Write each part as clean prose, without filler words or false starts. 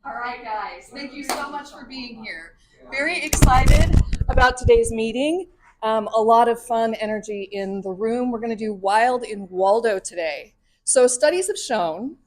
All right, guys, thank you so much for being here. Very excited about today's meeting. A lot of fun energy in the room. We're going to do Wild in Waldo today. So studies have shown,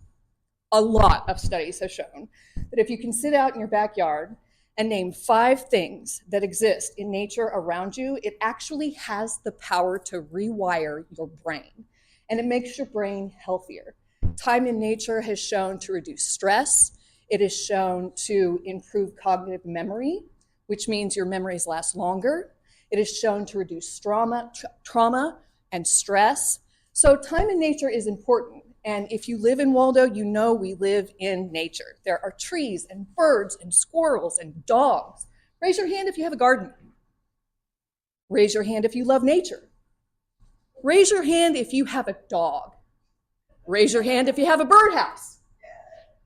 a lot of studies have shown, that if you can sit out in your backyard and name 5 things that exist in nature around you, it actually has the power to rewire your brain, and it makes your brain healthier. Time in nature has shown to reduce stress. It is shown to improve cognitive memory, which means your memories last longer. It is shown to reduce trauma and stress. So time in nature is important. And if you live in Waldo, you know we live in nature. There are trees and birds and squirrels and dogs. Raise your hand if you have a garden. Raise your hand if you love nature. Raise your hand if you have a dog. Raise your hand if you have a birdhouse.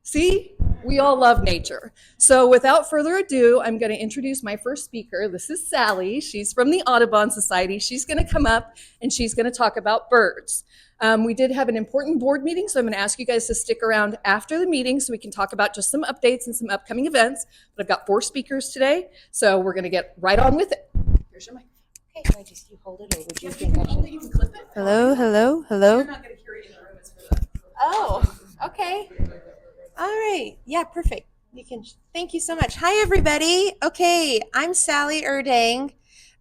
See, we all love nature. So without further ado, I'm going to introduce my first speaker. This is Sally. She's from the Audubon Society. She's going to come up and she's going to talk about birds. We did have an important board meeting, so I'm going to ask you guys to stick around after the meeting so we can talk about just some updates and some upcoming events. But I've got 4 speakers today, so we're going to get right on with it. Here's your mic. Okay, can I just you hold it, or would you think I should? Hello, hello, hello. You're not going to hear it in the room. It's for the. Oh, okay. All right. Yeah, perfect. You can. Thank you so much. Hi, everybody. Okay, I'm Sally Erdang.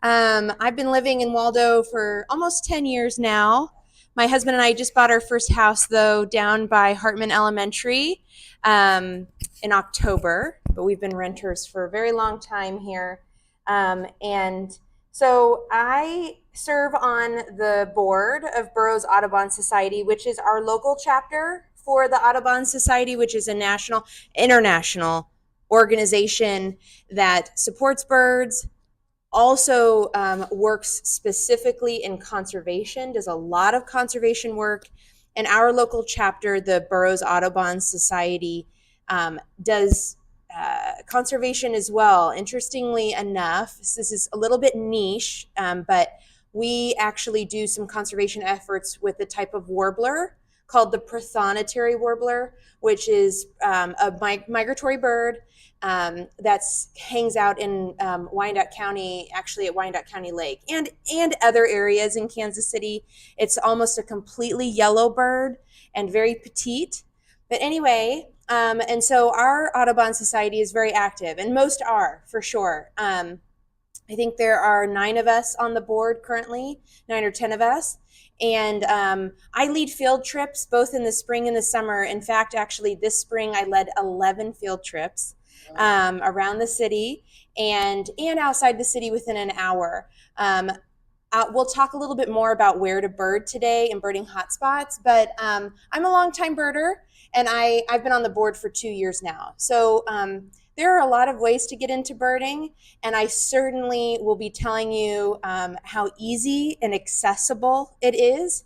I've been living in Waldo for almost 10 years now. My husband and I just bought our first house, though, down by Heartland Elementary in October, but we've been renters for a very long time here. And so I serve on the board of Burroughs Audubon Society, which is our local chapter for the Audubon Society, which is a international organization that supports birds, also works specifically in conservation, does a lot of conservation work. And our local chapter, the Burroughs Audubon Society, does conservation as well. Interestingly enough, this is a little bit niche, but we actually do some conservation efforts with the type of warbler called the prothonotary warbler, which is a migratory bird that hangs out in Wyandotte County, actually at Wyandotte County Lake, and other areas in Kansas City. It's almost a completely yellow bird and very petite. But anyway, and so our Audubon Society is very active, and most are, for sure. I think there are 9 of us on the board currently, 9 or 10 of us. And I lead field trips both in the spring and the summer. In fact, actually, this spring I led 11 field trips around the city and outside the city within an hour. We'll talk a little bit more about where to bird today and birding hotspots, but I'm a longtime birder, and I've been on the board for 2 years now. So there are a lot of ways to get into birding, and I certainly will be telling you how easy and accessible it is,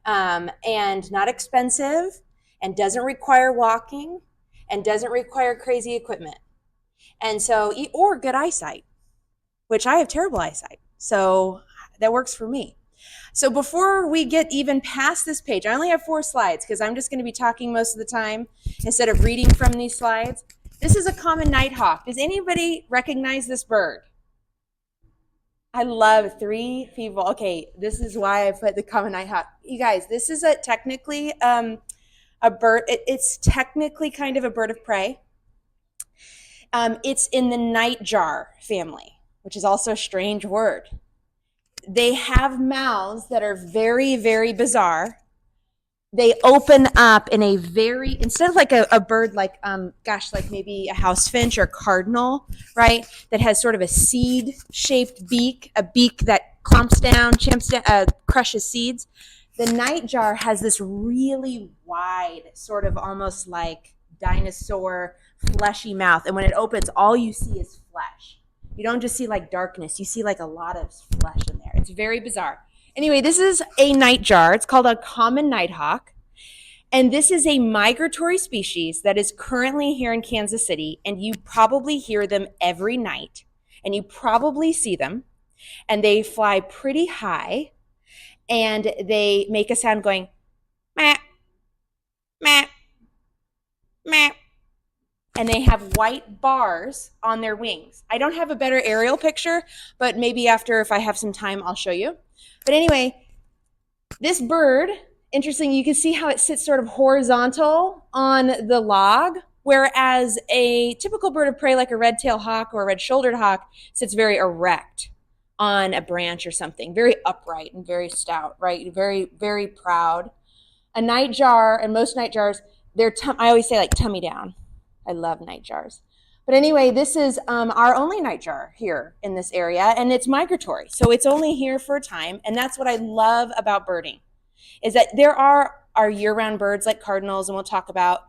and not expensive, and doesn't require walking, and doesn't require crazy equipment. And so, or good eyesight, which I have terrible eyesight. So that works for me. So before we get even past this page, I only have 4 slides because I'm just going to be talking most of the time instead of reading from these slides. This is a common nighthawk. Does anybody recognize this bird? I love 3 people. Okay, this is why I put the common nighthawk. You guys, this is technically a bird. It's technically kind of a bird of prey. It's in the nightjar family, which is also a strange word. They have mouths that are very, very bizarre. They open up in a very, instead of like a bird like, like maybe a house finch or cardinal, right? That has sort of a seed-shaped beak, a beak that clumps down, chimps down, crushes seeds. The nightjar has this really wide, sort of almost like dinosaur, fleshy mouth. And when it opens, all you see is flesh. You don't just see like darkness. You see like a lot of flesh in there. It's very bizarre. Anyway, this is a nightjar. It's called a common nighthawk. And this is a migratory species that is currently here in Kansas City. And you probably hear them every night. And you probably see them. And they fly pretty high. And they make a sound going, meh, meh, meh. and they have white bars on their wings. I don't have a better aerial picture, but maybe after, if I have some time, I'll show you. But anyway, this bird, interesting, you can see how it sits sort of horizontal on the log, whereas a typical bird of prey like a red-tailed hawk or a red-shouldered hawk sits very erect on a branch or something, very upright and very stout, right? Very, very proud. A nightjar, and most nightjars, I always say like tummy down. I love nightjars. But anyway, this is our only nightjar here in this area, and it's migratory. So it's only here for a time, and that's what I love about birding, is that there are our year-round birds like cardinals, and we'll talk about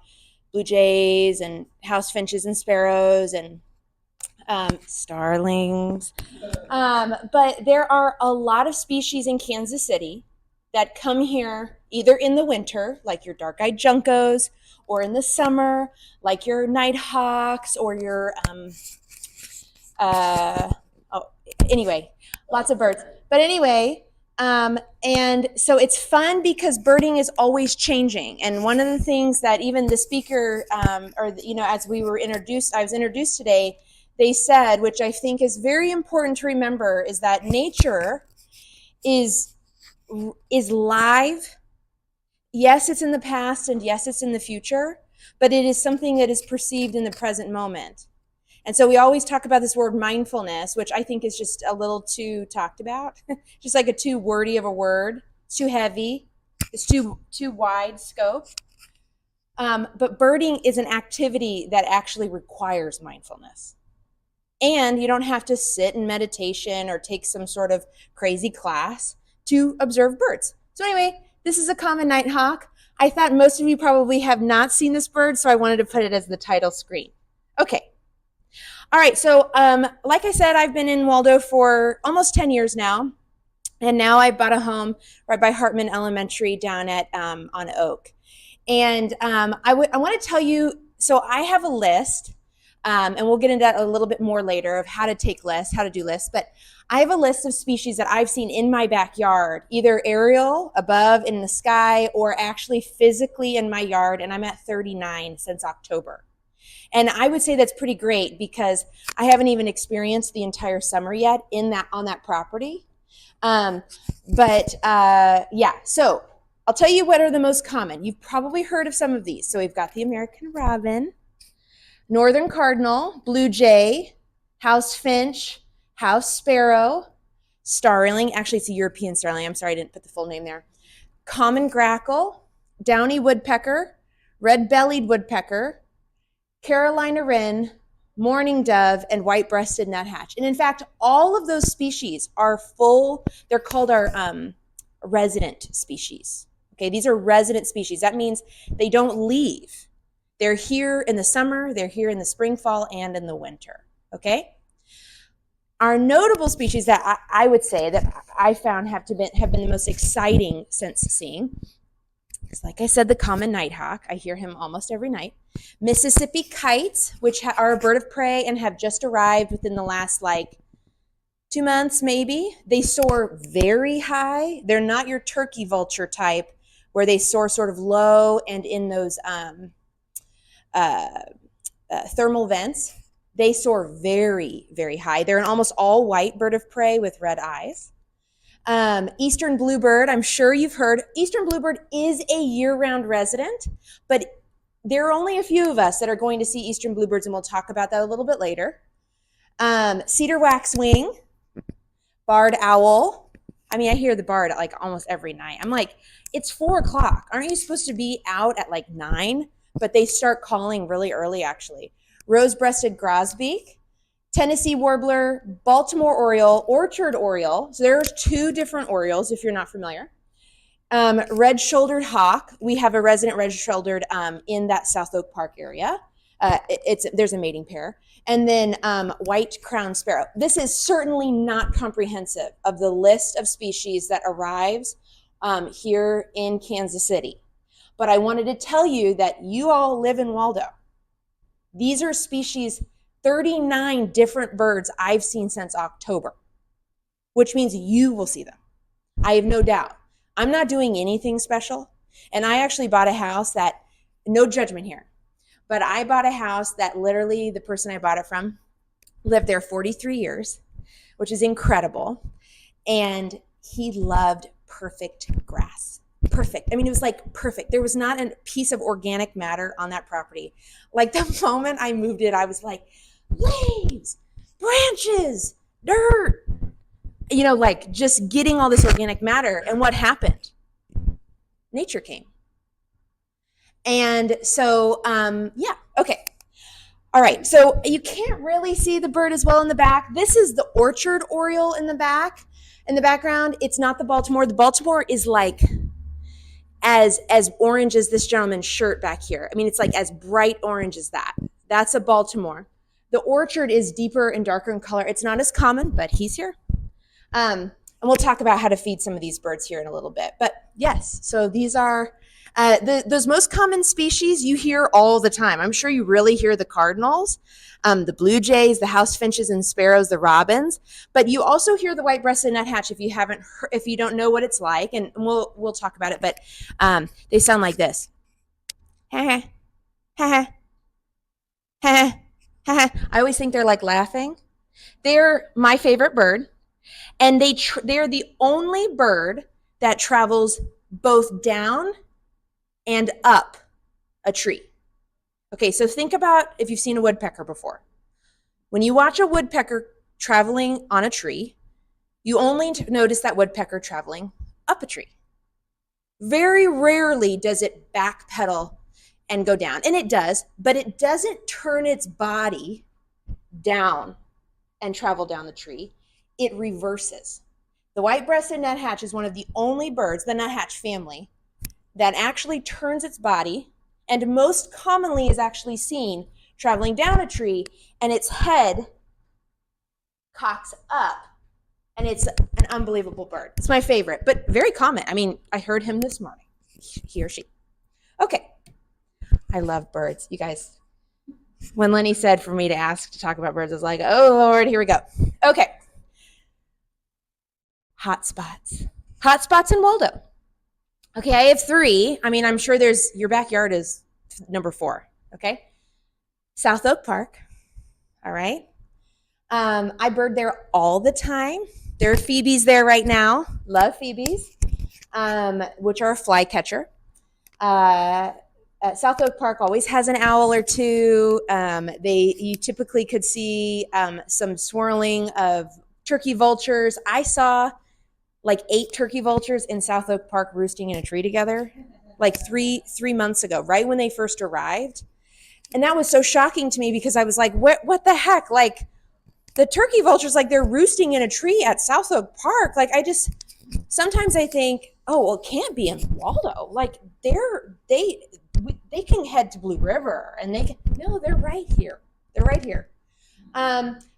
blue jays and house finches and sparrows and starlings. But there are a lot of species in Kansas City that come here either in the winter, like your dark-eyed juncos, or in the summer, like your nighthawks or your, anyway, lots of birds. But anyway, and so it's fun because birding is always changing. And one of the things that even the speaker, as we were introduced, I was introduced today, they said, which I think is very important to remember, is that nature is live. Yes, it's in the past, and yes, it's in the future, but it is something that is perceived in the present moment. And so we always talk about this word mindfulness, which I think is just a little too talked about, just like a too wordy of a word. It's too heavy. It's too wide scope. But birding is an activity that actually requires mindfulness. And you don't have to sit in meditation or take some sort of crazy class to observe birds. So anyway, this is a common nighthawk. I thought most of you probably have not seen this bird, so I wanted to put it as the title screen. Okay. All right, so like I said, I've been in Waldo for almost 10 years now, and now I bought a home right by Heartland Elementary down at on Oak. And I want to tell you, so I have a list, and we'll get into that a little bit more later of how to take lists, how to do lists, but I have a list of species that I've seen in my backyard, either aerial, above in the sky, or actually physically in my yard, and I'm at 39 since October. And I would say that's pretty great because I haven't even experienced the entire summer yet on that property. Yeah, so I'll tell you what are the most common. You've probably heard of some of these. So we've got the American robin, northern cardinal, blue jay, house finch, house sparrow, starling. Actually, it's a European starling. I'm sorry, I didn't put the full name there. Common grackle, downy woodpecker, red-bellied woodpecker, Carolina wren, mourning dove, and white-breasted nuthatch. And in fact, all of those species are they're called our resident species. Okay, these are resident species. That means they don't leave. They're here in the summer, they're here in the spring, fall, and in the winter. Okay? Our notable species that I would say that I found have been the most exciting since seeing is, like I said, the common nighthawk. I hear him almost every night. Mississippi kites, which are a bird of prey and have just arrived within the last 2 months maybe. They soar very high. They're not your turkey vulture type where they soar sort of low and in those thermal vents. They soar very, very high. They're an almost all white bird of prey with red eyes. Eastern bluebird, I'm sure you've heard. Eastern bluebird is a year-round resident, but there are only a few of us that are going to see eastern bluebirds, and we'll talk about that a little bit later. Cedar waxwing, barred owl. I mean, I hear the barred almost every night. I'm like, it's 4 o'clock. Aren't you supposed to be out at 9? But they start calling really early, actually. Rose-breasted grosbeak, Tennessee warbler, Baltimore oriole, orchard oriole. So there's 2 different orioles if you're not familiar. Red-shouldered hawk. We have a resident red-shouldered in that South Oak Park area. There's a mating pair. And then white-crowned sparrow. This is certainly not comprehensive of the list of species that arrives here in Kansas City. But I wanted to tell you that you all live in Waldo. These are species, 39 different birds I've seen since October, which means you will see them. I have no doubt. I'm not doing anything special, and I actually bought a house that, no judgment here, but I bought a house that literally the person I bought it from lived there 43 years, which is incredible. And he loved perfect grass. Perfect. I mean, it was like perfect. There was not a piece of organic matter on that property. Like the moment I moved it, I was like, leaves, branches, dirt, like just getting all this organic matter. And what happened? Nature came. And so, yeah, okay. All right, so you can't really see the bird as well in the back. This is the orchard oriole in the background. It's not the Baltimore. The Baltimore is like as orange as this gentleman's shirt back here. I mean, it's like as bright orange as that. That's a Baltimore. The orchard is deeper and darker in color. It's not as common, but he's here. And we'll talk about how to feed some of these birds here in a little bit. But yes, so these are those most common species you hear all the time. I'm sure you really hear the cardinals, the blue jays, the house finches and sparrows, the robins. But you also hear the white-breasted nuthatch if you don't know what it's like, and we'll talk about it. But they sound like this. I always think they're like laughing. They're my favorite bird, and they're the only bird that travels both down and up a tree. Okay, so think about if you've seen a woodpecker before. When you watch a woodpecker traveling on a tree, you only notice that woodpecker traveling up a tree. Very rarely does it backpedal and go down. And it does, but it doesn't turn its body down and travel down the tree. It reverses. The white-breasted nuthatch is one of the only birds, the nuthatch family, that actually turns its body and most commonly is actually seen traveling down a tree, and its head cocks up, and it's an unbelievable bird. It's my favorite, but very common. I mean, I heard him this morning, he or she. Okay, I love birds. You guys, when Lenny said for me to ask to talk about birds, I was like, oh Lord, here we go. Okay, hot spots. Hot spots in Waldo. Okay, I have 3. I mean, I'm sure your backyard is number 4, okay? South Oak Park, all right? I bird there all the time. There are phoebes there right now. Love phoebes, which are a flycatcher. South Oak Park always has an owl or two. You typically could see some swirling of turkey vultures. I saw like 8 turkey vultures in South Oak Park roosting in a tree together, like three months ago, right when they first arrived. And that was so shocking to me because I was like, what the heck? Like the turkey vultures, like they're roosting in a tree at South Oak Park. Like sometimes I think, oh, well, it can't be in Waldo. Like they can head to Blue River and no, they're right here. They're right here.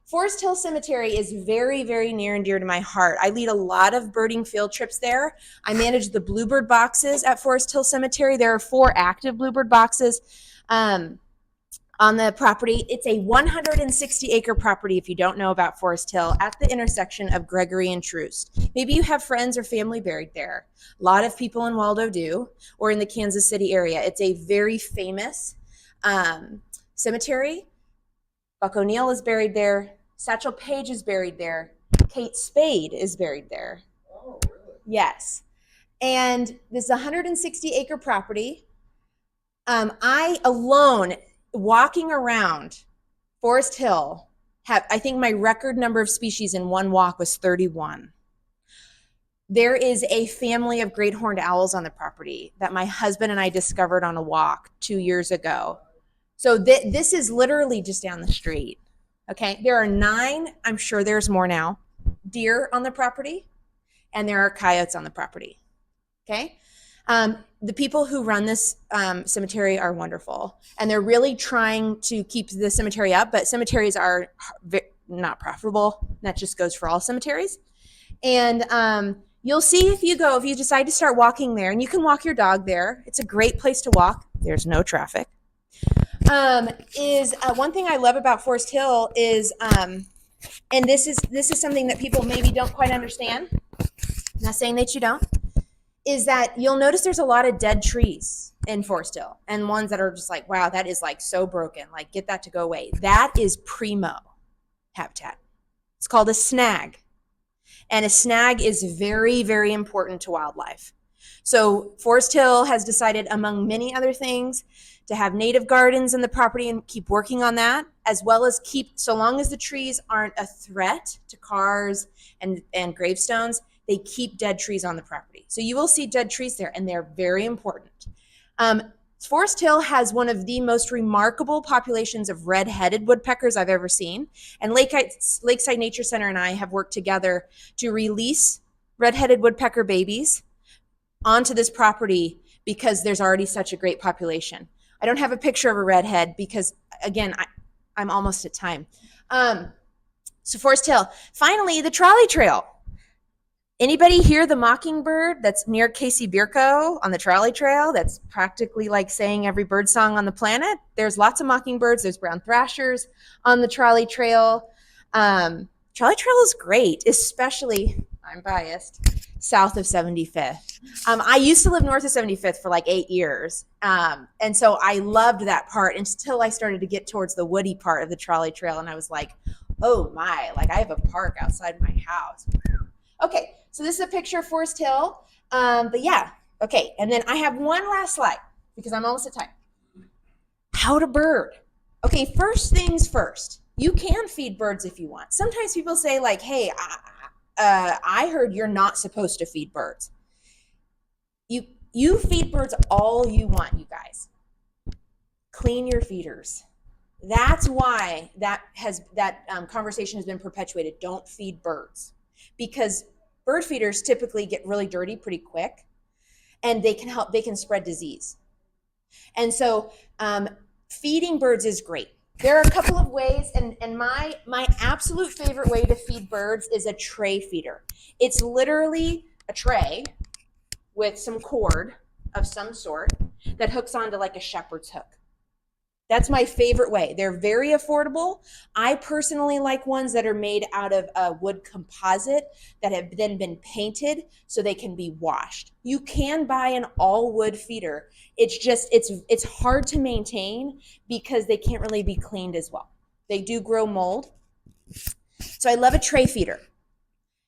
Forest Hill Cemetery is very, very near and dear to my heart. I lead a lot of birding field trips there. I manage the bluebird boxes at Forest Hill Cemetery. There are 4 active bluebird boxes on the property. It's a 160-acre property, if you don't know about Forest Hill, at the intersection of Gregory and Troost. Maybe you have friends or family buried there. A lot of people in Waldo do, or in the Kansas City area. It's a very famous cemetery. Buck O'Neill is buried there. Satchel Paige is buried there. Kate Spade is buried there. Oh, really? Yes. And this is a 160-acre property. I alone, walking around Forest Hill, I think my record number of species in one walk was 31. There is a family of great horned owls on the property that my husband and I discovered on a walk 2 years ago. So this is literally just down the street, okay? There are 9, I'm sure there's more now, deer on the property, and there are coyotes on the property, okay? The people who run this cemetery are wonderful, and they're really trying to keep the cemetery up, but cemeteries are not profitable. That just goes for all cemeteries. And you'll see if you decide to start walking there, and you can walk your dog there. It's a great place to walk. There's no traffic. One thing I love about Forest Hill is, and this is something that people maybe don't quite understand. I'm not saying that you don't. is that you'll notice there's a lot of dead trees in Forest Hill and ones that are just like, wow, that is like so broken. Like, get that to go away. That is primo habitat. It's called a snag. And a snag is very, very important to wildlife. So Forest Hill has decided, among many other things, to have native gardens in the property and keep working on that, as well as keep, so long as the trees aren't a threat to cars and gravestones, they keep dead trees on the property. So you will see dead trees there, and they're very important. Forest Hill has one of the most remarkable populations of red-headed woodpeckers I've ever seen. And Lakeside Nature Center and I have worked together to release red-headed woodpecker babies onto this property because there's already such a great population. I don't have a picture of a redhead because, again, I'm almost at time. So Forest Hill. Finally, the trolley trail. Anybody hear the mockingbird that's near Casey Bierko on the trolley trail? That's practically like saying every bird song on the planet. There's lots of mockingbirds. There's brown thrashers on the trolley trail. Trolley trail is great, especially, I'm biased, south of 75th. I used to live north of 75th for like 8 years. And so I loved that part until I started to get towards the woody part of the trolley trail. And I was like, oh my, like I have a park outside my house. Okay, so this is a picture of Forest Hill. But yeah, okay. And then I have one last slide because I'm almost at time. How to bird. Okay, first things first. You can feed birds if you want. Sometimes people say like, hey, I heard you're not supposed to feed birds. You feed birds all you want, you guys. Clean your feeders. That's why that conversation has been perpetuated. Don't feed birds. Because bird feeders typically get really dirty pretty quick, and they can spread disease. And so feeding birds is great. There are a couple of ways, and my absolute favorite way to feed birds is a tray feeder. It's literally a tray with some cord of some sort that hooks onto like a shepherd's hook. That's my favorite way. They're very affordable. I personally like ones that are made out of a wood composite that have then been painted so they can be washed. You can buy an all wood feeder. It's just, it's hard to maintain because they can't really be cleaned as well. They do grow mold. So I love a tray feeder.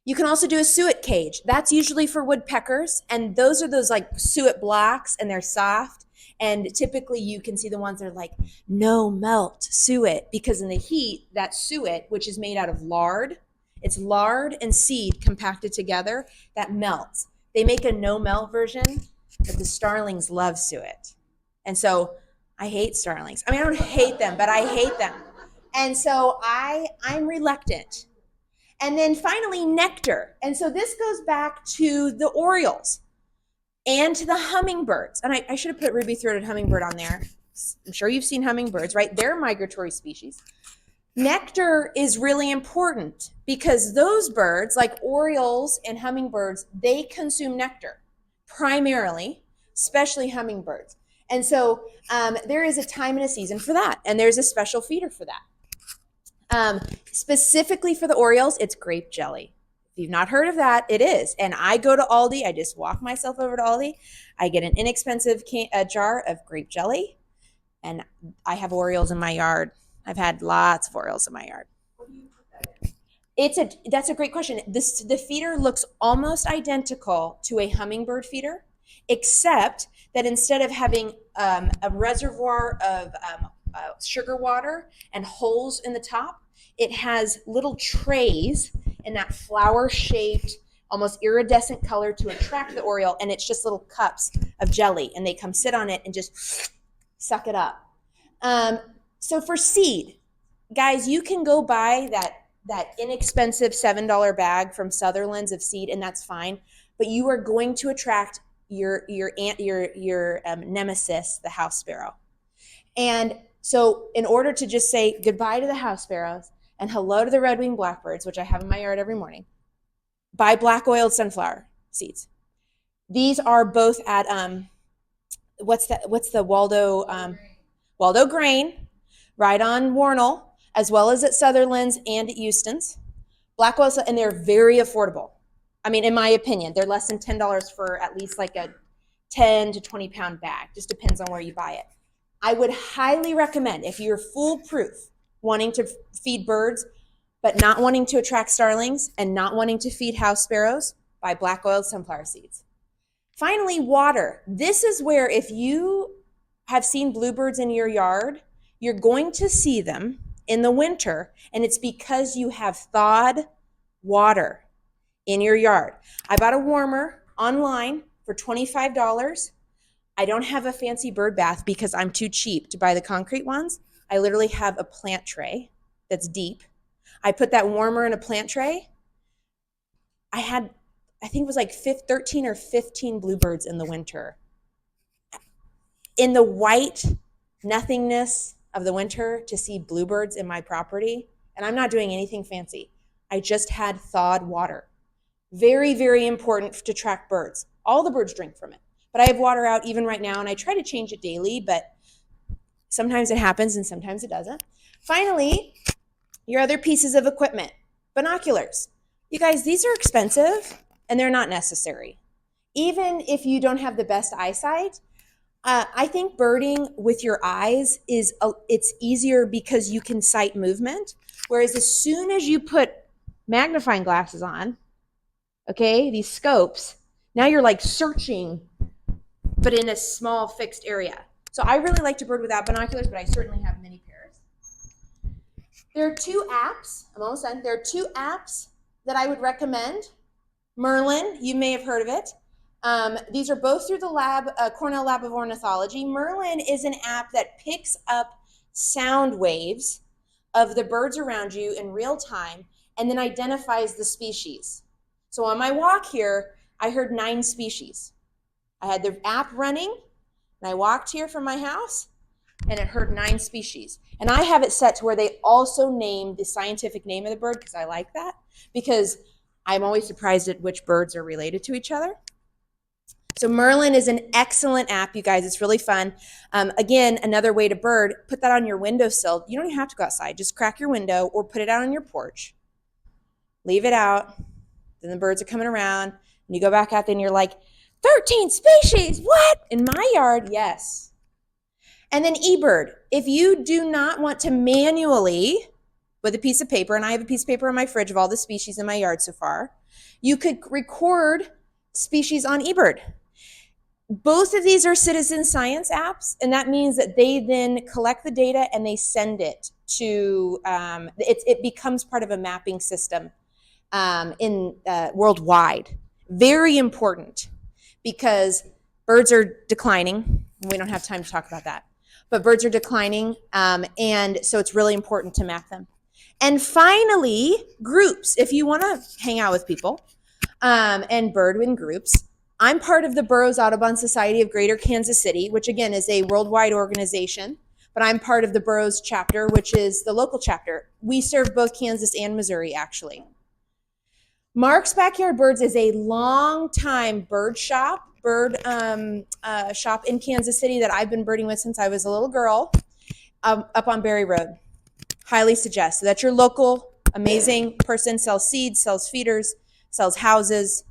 You can also do a suet cage. That's usually for woodpeckers. And those are those like suet blocks, and they're soft. And typically you can see the ones that are like, no melt suet, because in the heat, that suet, which is made out of lard, it's lard and seed compacted together, that melts. They make a no melt version, but the starlings love suet. And so I hate starlings. I mean, I don't hate them, but I hate them. And so I'm reluctant. And then finally, nectar. And so this goes back to the orioles and to the hummingbirds. And I should have put ruby-throated hummingbird on there. I'm sure you've seen hummingbirds, right? They're migratory species. Nectar is really important because those birds, like orioles and hummingbirds, they consume nectar primarily, especially hummingbirds. And so there is a time and a season for that, and there's a special feeder for that. Specifically for the orioles, it's grape jelly. If you've not heard of that, it is. And I go to Aldi. I just walk myself over to Aldi. I get an inexpensive jar of grape jelly, and I have orioles in my yard. I've had lots of orioles in my yard. What do you put that in? That's a great question. The feeder looks almost identical to a hummingbird feeder, except that instead of having a reservoir of sugar water and holes in the top, it has little trays in that flower-shaped, almost iridescent color to attract the oriole, and it's just little cups of jelly, and they come sit on it and just suck it up. So for seed, guys, you can go buy that inexpensive $7 bag from Sutherland's of seed, and that's fine, but you are going to attract your nemesis, the house sparrow. And so in order to just say goodbye to the house sparrows and hello to the red-winged blackbirds, which I have in my yard every morning, buy black oiled sunflower seeds. These are both at what's the Waldo Grain, right on Warnell, as well as at Sutherland's and at Euston's. Black oil, and they're very affordable. I mean, in my opinion, they're less than $10 for at least like a 10 to 20 pound bag. Just depends on where you buy it. I would highly recommend, if you're foolproof, wanting to feed birds, but not wanting to attract starlings and not wanting to feed house sparrows, buy black oiled sunflower seeds. Finally, water. This is where, if you have seen bluebirds in your yard, you're going to see them in the winter, and it's because you have thawed water in your yard. I bought a warmer online for $25. I don't have a fancy bird bath because I'm too cheap to buy the concrete ones. I literally have a plant tray that's deep. I put that warmer in a plant tray. I think it was like 13 or 15 bluebirds in the winter. In the white nothingness of the winter, to see bluebirds in my property, and I'm not doing anything fancy. I just had thawed water. Very, very important to track birds. All the birds drink from it. But I have water out even right now, and I try to change it daily, but sometimes it happens and sometimes it doesn't. Finally, your other pieces of equipment. Binoculars. You guys, these are expensive, and they're not necessary. Even if you don't have the best eyesight, I think birding with your eyes it's easier because you can sight movement. Whereas as soon as you put magnifying glasses on, okay, these scopes, now you're like searching, but in a small fixed area. So I really like to bird without binoculars, but I certainly have many pairs. There are 2 apps, I'm almost done. There are 2 apps that I would recommend. Merlin, you may have heard of it. These are both through the Cornell Lab of Ornithology. Merlin is an app that picks up sound waves of the birds around you in real time and then identifies the species. So on my walk here, I heard 9 species. I had the app running, and I walked here from my house, and it heard 9 species. And I have it set to where they also name the scientific name of the bird, because I like that, because I'm always surprised at which birds are related to each other. So Merlin is an excellent app, you guys. It's really fun. Again, another way to bird, put that on your windowsill. You don't even have to go outside. Just crack your window or put it out on your porch. Leave it out. Then the birds are coming around, and you go back out there, and you're like, 13 species, what? In my yard, yes. And then eBird. If you do not want to manually, with a piece of paper, and I have a piece of paper on my fridge of all the species in my yard so far, you could record species on eBird. Both of these are citizen science apps, and that means that they then collect the data and they send it to, it becomes part of a mapping system worldwide. Very important, because birds are declining. We don't have time to talk about that, but birds are declining, and so it's really important to map them. And finally, groups. If you want to hang out with people and bird in groups, I'm part of the Burroughs Audubon Society of Greater Kansas City, which again is a worldwide organization, but I'm part of the Burroughs chapter, which is the local chapter. We serve both Kansas and Missouri, actually. Mark's Backyard Birds is a long-time bird shop in Kansas City that I've been birding with since I was a little girl, up on Berry Road. Highly suggest. So that's your local amazing person, sells seeds, sells feeders, sells houses.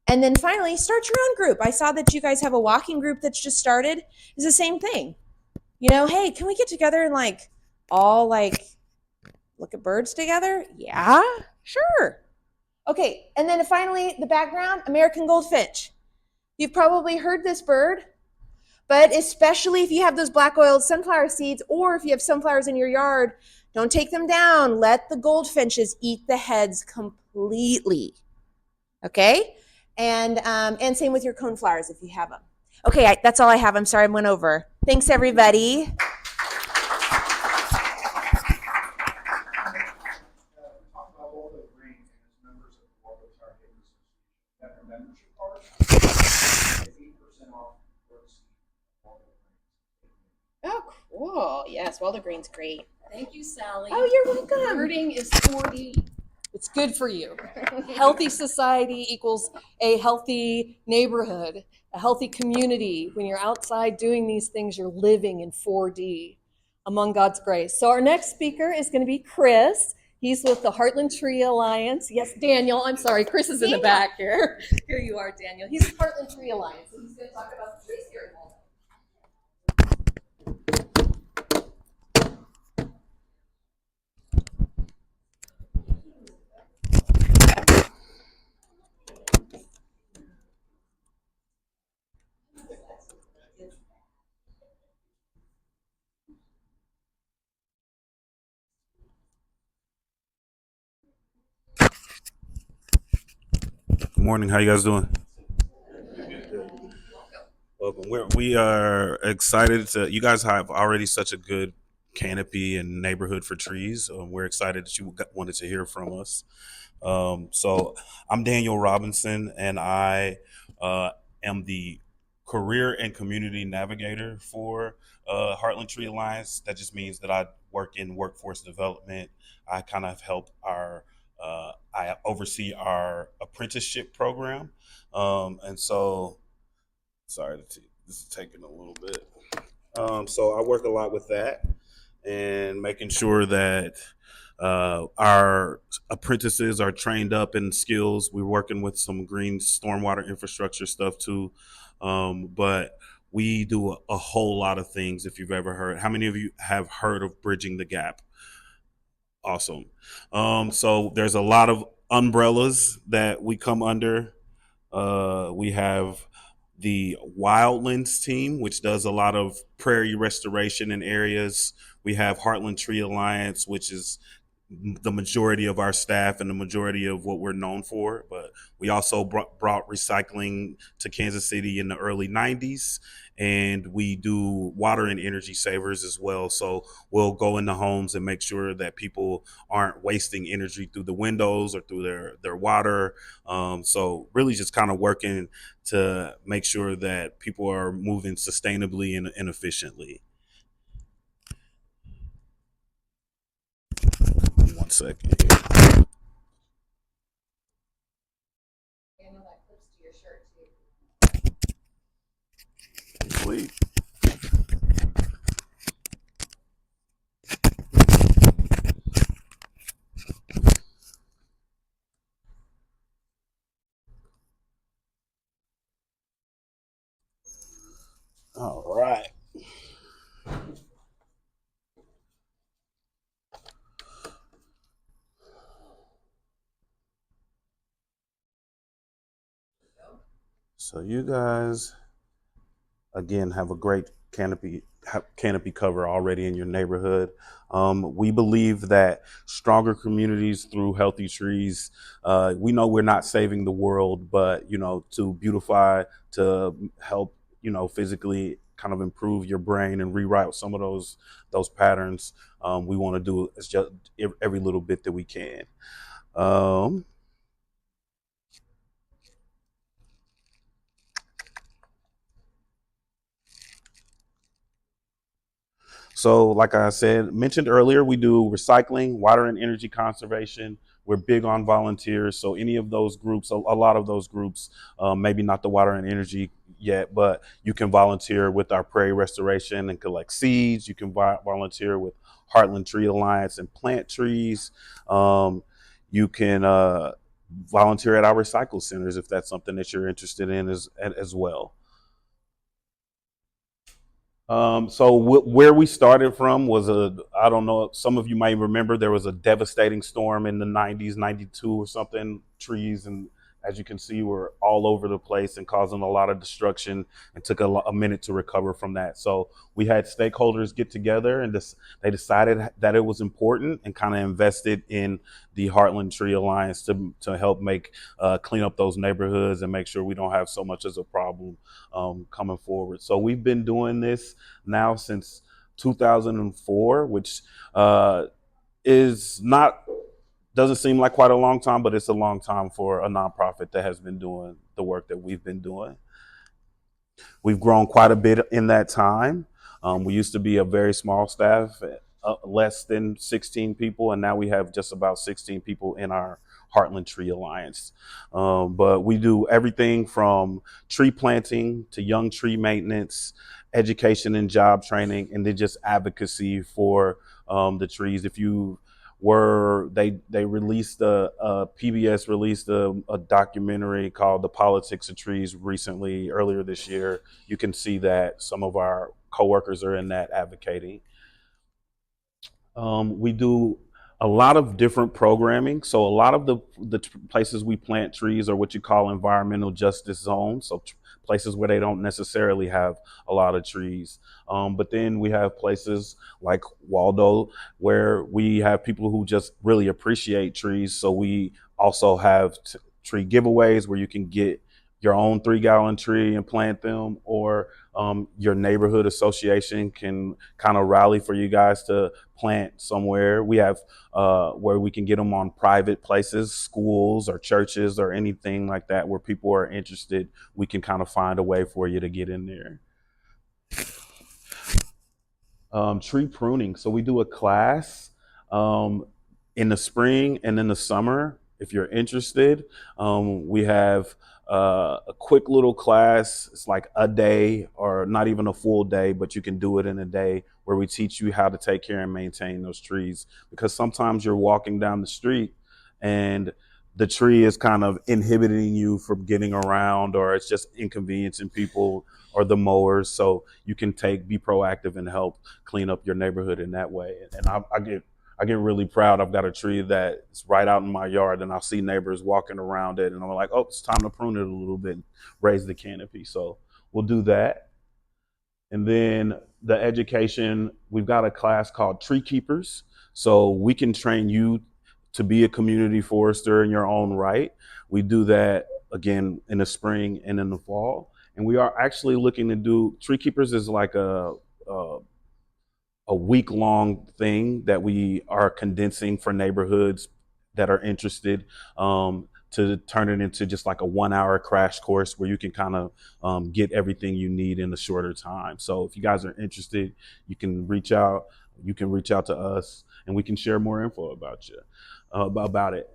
And then finally, start your own group. I saw that you guys have a walking group that's just started. It's the same thing. You know, hey, can we get together and all look at birds together? Yeah, sure. Okay, and then finally, the background, American goldfinch. You've probably heard this bird, but especially if you have those black oiled sunflower seeds, or if you have sunflowers in your yard, don't take them down. Let the goldfinches eat the heads completely. Okay? And same with your coneflowers if you have them. Okay, that's all I have. I'm sorry I went over. Thanks, everybody. Oh, cool. Yes, Waldo Green's great. Thank you, Sally. Oh, you're welcome. Birding is 4D. It's good for you. Healthy society equals a healthy neighborhood, a healthy community. When you're outside doing these things, you're living in 4D among God's grace. So our next speaker is going to be Chris. He's with the Heartland Tree Alliance. Yes, Daniel. I'm sorry, Chris is in the back here. Here you are, Daniel. He's with Heartland Tree Alliance, and he's going to talk about the trees here in Waldo. Good morning. How you guys doing? Welcome. We are excited to. You guys have already such a good canopy and neighborhood for trees. We're excited that you wanted to hear from us. So I'm Daniel Robinson, and I am the career and community navigator for Heartland Tree Alliance. That just means that I work in workforce development. I kind of help I oversee our apprenticeship program. And so, sorry, this is taking a little bit. So I work a lot with that and making sure that our apprentices are trained up in skills. We're working with some green stormwater infrastructure stuff too. But we do a whole lot of things. If you've ever heard, how many of you have heard of Bridging the Gap? Awesome. So there's a lot of umbrellas that we come under. We have the Wildlands team, which does a lot of prairie restoration in areas. We have Heartland Tree Alliance, which is the majority of our staff and the majority of what we're known for. But we also brought recycling to Kansas City in the early 90s. And we do water and energy savers as well. So we'll go into homes and make sure that people aren't wasting energy through the windows or through their water. So really just kind of working to make sure that people are moving sustainably and efficiently. 1 second. Daniel, that clips to your shirt too. Sweet. All right. So you guys, again, have a great canopy cover already in your neighborhood. We believe that stronger communities through healthy trees. We know we're not saving the world, but to beautify, to help, physically kind of improve your brain and reroute some of those patterns. We want to do is just every little bit that we can. So, like I mentioned earlier, we do recycling, water and energy conservation. We're big on volunteers. So any of those groups, a lot of those groups, maybe not the water and energy yet, but you can volunteer with our prairie restoration and collect seeds. You can volunteer with Heartland Tree Alliance and plant trees. You can volunteer at our recycle centers if that's something that you're interested in as well. Where we started from was I don't know, some of you might remember there was a devastating storm in the 90s, 92 or something. Trees, and as you can see, were all over the place and causing a lot of destruction, and took a minute to recover from that. So we had stakeholders get together, and they decided that it was important and kind of invested in the Heartland Tree Alliance to help clean up those neighborhoods and make sure we don't have so much as a problem coming forward. So we've been doing this now since 2004, which is not doesn't seem like quite a long time, but it's a long time for a nonprofit that has been doing the work that we've been doing. We've grown quite a bit in that time. We used to be a very small staff, less than 16 people, and now we have just about 16 people in our Heartland Tree Alliance. But we do everything from tree planting to young tree maintenance, education and job training, and then just advocacy for the trees. If you were they released PBS released a documentary called The Politics of Trees recently, earlier this year. You can see that some of our coworkers are in that advocating. We do a lot of different programming. So a lot of the places we plant trees are what you call environmental justice zones. So places where they don't necessarily have a lot of trees. But then we have places like Waldo where we have people who just really appreciate trees. So we also have tree giveaways where you can get your own 3-gallon tree and plant them, or your neighborhood association can kind of rally for you guys to plant somewhere. We have where we can get them on private places, schools or churches or anything like that where people are interested. We can kind of find a way for you to get in there. Tree pruning. So we do a class in the spring and in the summer. If you're interested, we have a quick little class. It's like a day or not even a full day, but you can do it in a day, where we teach you how to take care and maintain those trees. Because sometimes you're walking down the street and the tree is kind of inhibiting you from getting around, or it's just inconveniencing people or the mowers. So you can be proactive and help clean up your neighborhood in that way. And I get really proud. I've got a tree that's right out in my yard, and I'll see neighbors walking around it, and I'm like, oh, it's time to prune it a little bit, raise the canopy. So we'll do that. And then the education, we've got a class called Tree Keepers. So we can train you to be a community forester in your own right. We do that again in the spring and in the fall. And we are actually looking to do, Tree Keepers is like a week-long thing that we are condensing for neighborhoods that are interested, to turn it into just like a 1-hour crash course where you can kind of get everything you need in a shorter time. So if you guys are interested, you can reach out. You can reach out to us, and we can share more info about you, about it.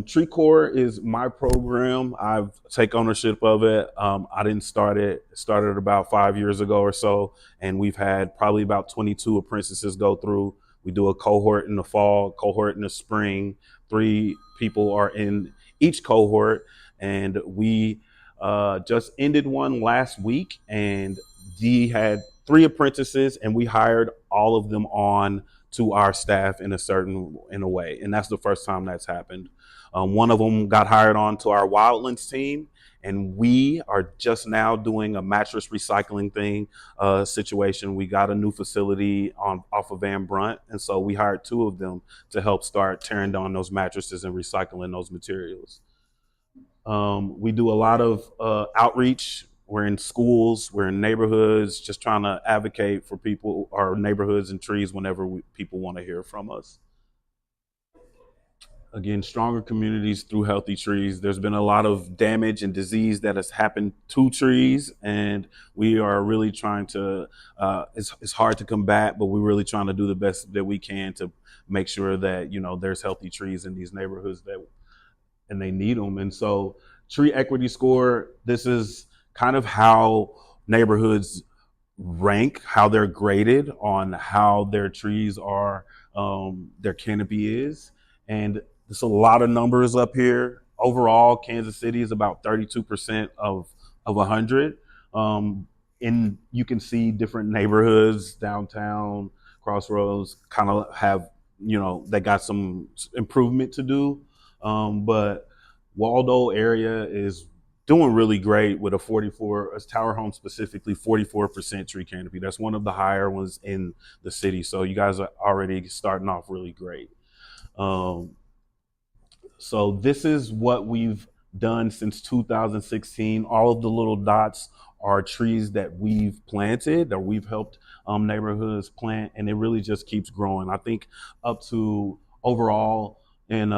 Tree Core is my program. I've take ownership of it. I didn't start it. It started about 5 years ago or so, and we've had probably about 22 apprentices go through. We do a cohort in the fall, cohort in the spring. 3 people are in each cohort, and we just ended one last week, and we had 3 apprentices, and we hired all of them on to our staff in a way, and that's the first time that's happened. One of them got hired on to our Wildlands team, and we are just now doing a mattress recycling situation. We got a new facility off of Van Brunt, and so we hired 2 of them to help start tearing down those mattresses and recycling those materials. We do a lot of outreach. We're in schools, we're in neighborhoods, just trying to advocate for people, our neighborhoods and trees, whenever people want to hear from us. Again, stronger communities through healthy trees. There's been a lot of damage and disease that has happened to trees, and we are really trying to, it's hard to combat, but we're really trying to do the best that we can to make sure that, there's healthy trees in these neighborhoods and they need them. And so tree equity score, this is kind of how neighborhoods rank, how they're graded on how their trees are, their canopy is. And there's a lot of numbers up here. Overall, Kansas City is about 32% of 100. And you can see different neighborhoods, downtown, Crossroads, kind of have, they got some improvement to do. But Waldo area is doing really great with a 44, as Tower Home specifically, 44% tree canopy. That's one of the higher ones in the city. So you guys are already starting off really great. So this is what we've done since 2016. All of the little dots are trees that we've planted, that we've helped neighborhoods plant, and it really just keeps growing. I think up to overall in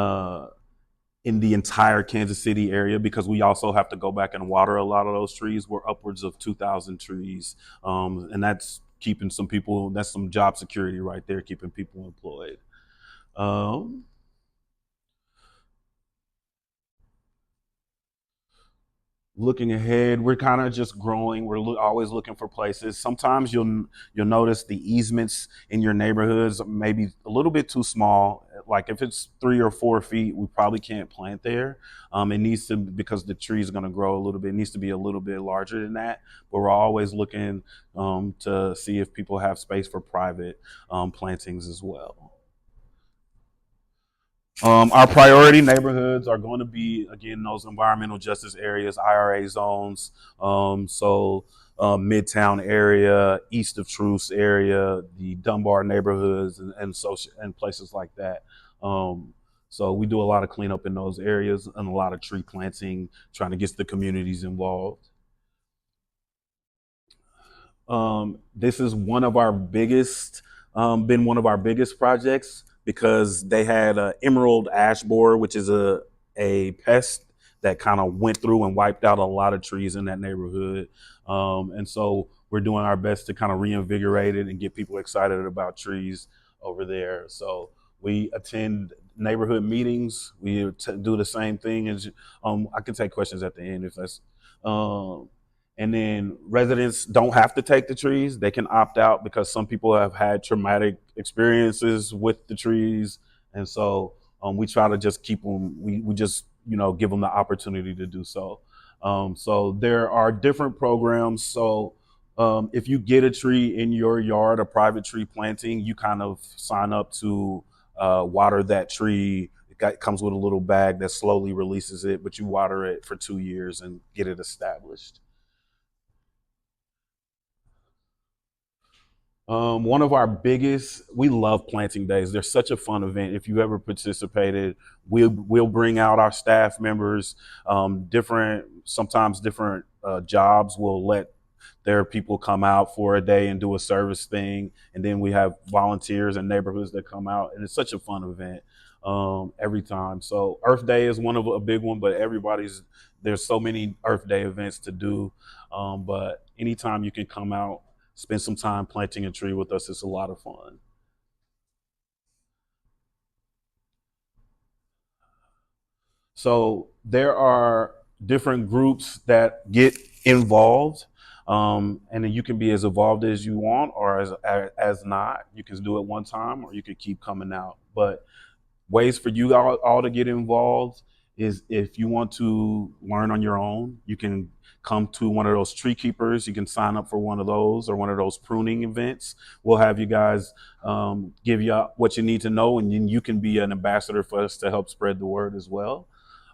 the entire Kansas City area, because we also have to go back and water a lot of those trees, we're upwards of 2,000 trees. And that's keeping some people, that's some job security right there, keeping people employed. looking ahead, we're kind of just growing. We're always looking for places. Sometimes you'll notice the easements in your neighborhoods maybe a little bit too small. Like if it's 3 or 4 feet, we probably can't plant there. It needs to, because the tree is going to grow a little bit. It needs to be a little bit larger than that. But we're always looking to see if people have space for private plantings as well. Our priority neighborhoods are going to be, again, those environmental justice areas, IRA zones. Midtown area, east of Truce area, the Dunbar neighborhoods, and places like that. So we do a lot of cleanup in those areas and a lot of tree planting, trying to get the communities involved. This is one of our biggest, been one of our biggest projects, because they had an emerald ash borer, which is a pest that kind of went through and wiped out a lot of trees in that neighborhood. And so we're doing our best to kind of reinvigorate it and get people excited about trees over there. So we attend neighborhood meetings. We do the same thing as, I can take questions at the end if that's, and then residents don't have to take the trees. They can opt out, because some people have had traumatic experiences with the trees. And so we try to just keep them, we just, give them the opportunity to do so. So there are different programs. So if you get a tree in your yard, a private tree planting, you kind of sign up to water that tree. It comes with a little bag that slowly releases it, but you water it for 2 years and get it established. One of our biggest, we love planting days. They're such a fun event. If you ever participated, we'll bring out our staff members. Sometimes different jobs will let their people come out for a day and do a service thing. And then we have volunteers and neighborhoods that come out, and it's such a fun event every time. So Earth Day is a big one, but there's so many Earth Day events to do. But anytime you can come out, spend some time planting a tree with us, it's a lot of fun. So there are different groups that get involved, and then you can be as involved as you want, or as not. You can do it one time, or you can keep coming out. But ways for you all to get involved is, if you want to learn on your own, you can come to one of those tree keepers. You can sign up for one of those, or one of those pruning events. We'll have you guys give you what you need to know, and then you can be an ambassador for us to help spread the word as well.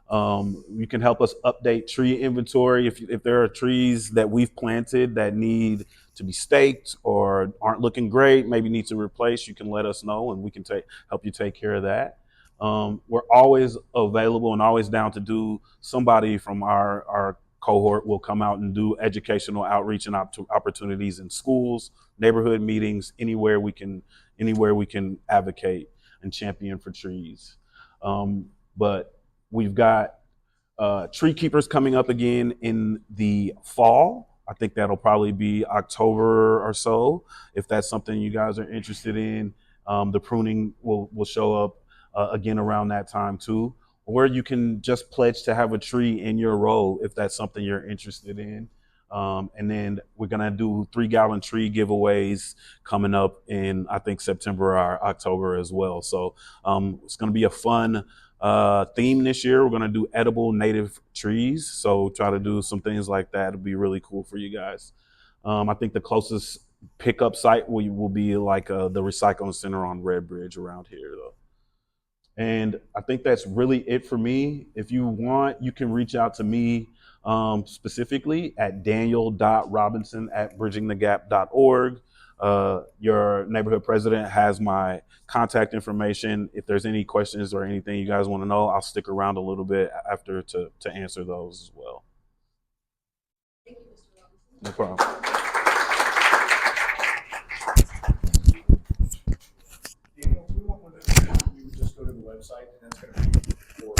You can help us update tree inventory. If there are trees that we've planted that need to be staked or aren't looking great, maybe need to replace, you can let us know, and we can help you take care of that. We're always available and always down to do. Somebody from our cohort will come out and do educational outreach and opportunities in schools, neighborhood meetings, anywhere we can advocate and champion for trees. But we've got tree keepers coming up again in the fall. I think that'll probably be October or so, if that's something you guys are interested in. The pruning will show up again around that time too. Or you can just pledge to have a tree in your row if that's something you're interested in. And then we're gonna do 3-gallon tree giveaways coming up in, I think, September or October as well. So it's gonna be a fun theme this year. We're gonna do edible native trees. So try to do some things like that. It'll be really cool for you guys. I think the closest pickup site will be like the recycling center on Red Bridge around here though. And I think that's really it for me. If you want, you can reach out to me specifically at daniel.robinson@bridgingthegap.org. Your neighborhood president has my contact information. If there's any questions or anything you guys want to know, I'll stick around a little bit after to answer those as well. Thank you, Mr. Robinson. No problem. Go to the website, and that's going to be for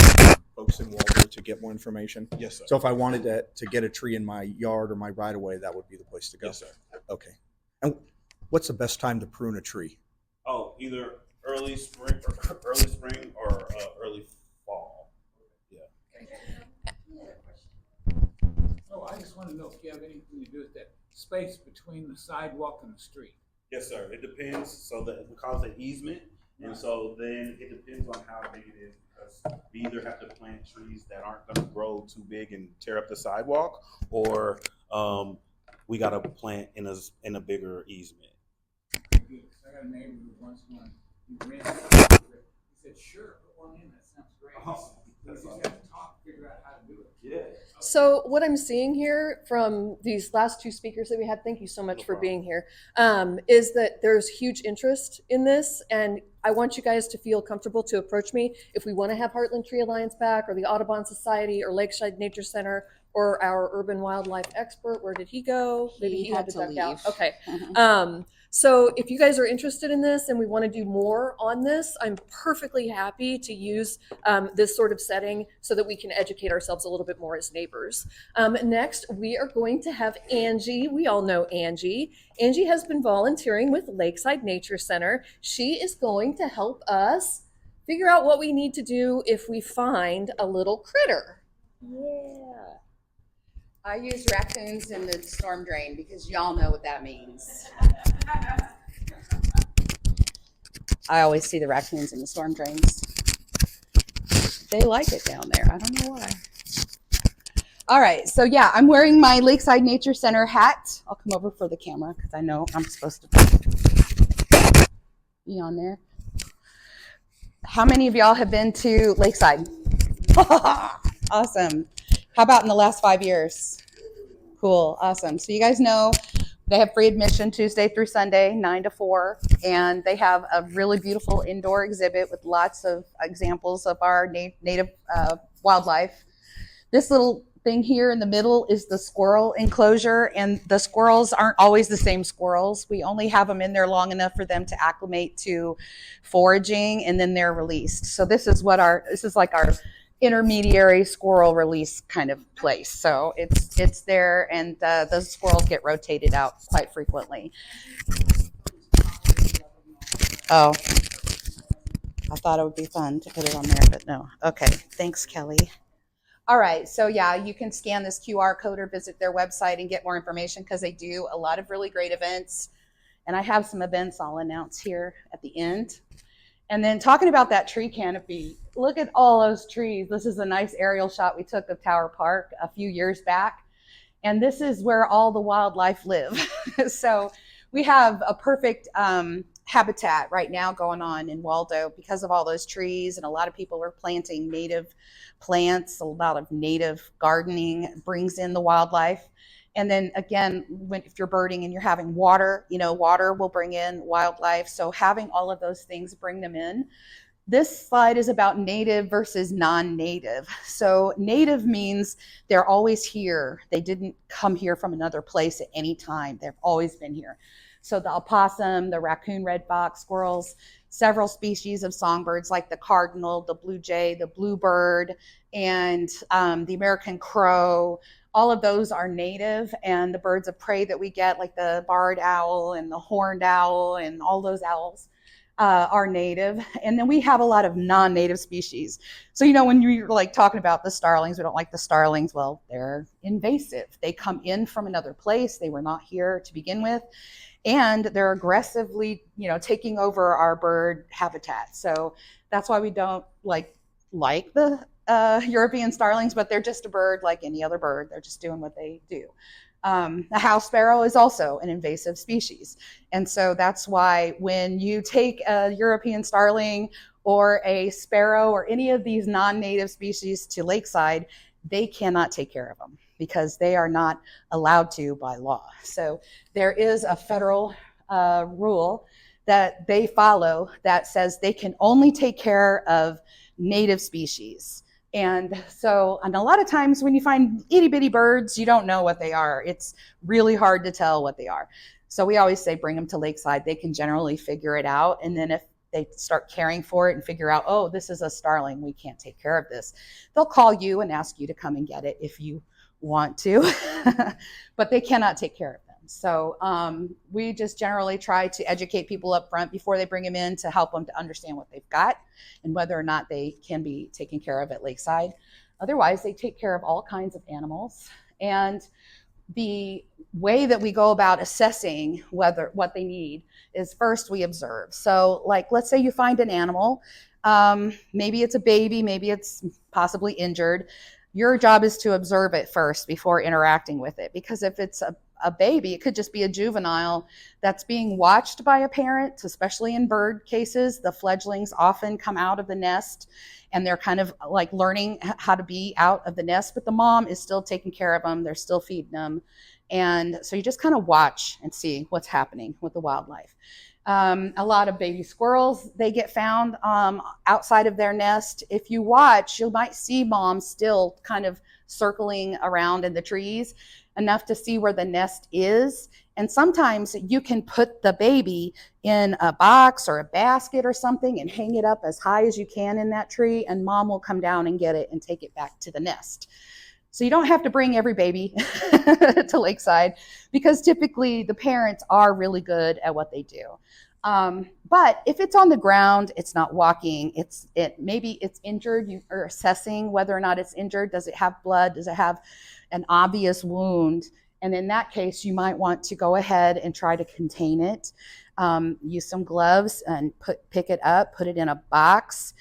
folks in Waldo to get more information. Yes, sir. So if I wanted to get a tree in my yard or my right of way, that would be the place to go. Yes, sir. Okay. And what's the best time to prune a tree? Oh, either early spring or early fall. Yeah. Well, I just want to know if you have anything to do with that space between the sidewalk and the street. Yes, sir. It depends. So we call it an easement, and so then it depends on how big it is, because we either have to plant trees that aren't going to grow too big and tear up the sidewalk, or we got to plant in a bigger easement. I got a neighbor who wants one. He said, "Sure, put one in. That sounds great." We just have to talk, figure out how to do it. Yeah. So what I'm seeing here from these last two speakers that we had, thank you so much for being here, is that there's huge interest in this, and I want you guys to feel comfortable to approach me if we want to have Heartland Tree Alliance back, or the Audubon Society, or Lakeside Nature Center, or our urban wildlife expert. Where did he go? Maybe he had to duck out. Okay. So if you guys are interested in this and we want to do more on this, I'm perfectly happy to use this sort of setting so that we can educate ourselves a little bit more as neighbors. Next, we are going to have Angie. We all know Angie. Angie has been volunteering with Lakeside Nature Center. She is going to help us figure out what we need to do if we find a little critter. Yeah. I use raccoons in the storm drain because y'all know what that means. I always see the raccoons in the storm drains. They like it down there. I don't know why. All right. So yeah, I'm wearing my Lakeside Nature Center hat. I'll come over for the camera because I know I'm supposed to be on there. How many of y'all have been to Lakeside? Awesome. How about in the last 5 years? Cool. Awesome. So you guys know they have free admission Tuesday through Sunday, 9 to 4. And they have a really beautiful indoor exhibit with lots of examples of our native wildlife. This little thing here in the middle is the squirrel enclosure. And the squirrels aren't always the same squirrels. We only have them in there long enough for them to acclimate to foraging, and then they're released. So this is like our intermediary squirrel release kind of place. So it's there, and those squirrels get rotated out quite frequently. Oh, I thought it would be fun to put it on there, but no. Okay, thanks, Kelly. All right, so yeah, you can scan this QR code or visit their website and get more information, because they do a lot of really great events. And I have some events I'll announce here at the end. And then talking about that tree canopy, look at all those trees. This is a nice aerial shot we took of Tower Park a few years back. And this is where all the wildlife live. So we have a perfect habitat right now going on in Waldo because of all those trees. And a lot of people are planting native plants. A lot of native gardening brings in the wildlife. And then again, if you're birding and you're having water, water will bring in wildlife. So having all of those things bring them in. This slide is about native versus non-native. So native means they're always here. They didn't come here from another place at any time. They've always been here. So the opossum, the raccoon redfox, squirrels, several species of songbirds like the cardinal, the blue jay, the bluebird, and the American crow. All of those are native, and the birds of prey that we get, like the barred owl and the horned owl and all those owls, are native. And then we have a lot of non-native species. So, when you're like talking about the starlings, we don't like the starlings. Well, they're invasive. They come in from another place. They were not here to begin with. And they're aggressively, taking over our bird habitat. So that's why we don't like the European starlings, but they're just a bird like any other bird. They're just doing what they do. The house sparrow is also an invasive species. And so that's why when you take a European starling or a sparrow or any of these non-native species to Lakeside, they cannot take care of them because they are not allowed to by law. So there is a federal rule that they follow that says they can only take care of native species. And a lot of times when you find itty bitty birds, you don't know what they are. It's really hard to tell what they are. So we always say, bring them to Lakeside. They can generally figure it out. And then if they start caring for it and figure out, oh, this is a starling, we can't take care of this, they'll call you and ask you to come and get it if you want to, but they cannot take care of them. So we just generally try to educate people up front before they bring them in to help them to understand what they've got and whether or not they can be taken care of at Lakeside. Otherwise, they take care of all kinds of animals. And the way that we go about assessing whether what they need is first we observe. So like, let's say you find an animal, maybe it's a baby, maybe it's possibly injured. Your job is to observe it first before interacting with it, because if it's a baby, it could just be a juvenile that's being watched by a parent, especially in bird cases. The fledglings often come out of the nest and they're kind of like learning how to be out of the nest, but the mom is still taking care of them. They're still feeding them. And so you just kind of watch and see what's happening with the wildlife. A lot of baby squirrels, they get found outside of their nest. If you watch, you might see moms still kind of circling around in the trees enough to see where the nest is. And sometimes you can put the baby in a box or a basket or something and hang it up as high as you can in that tree, and mom will come down and get it and take it back to the nest. So you don't have to bring every baby to Lakeside, because typically the parents are really good at what they do. But if it's on the ground, it's not walking, maybe it's injured, you are assessing whether or not it's injured. Does it have blood? Does it have an obvious wound? And in that case, you might want to go ahead and try to contain it. Use some gloves and pick it up, put it in a box.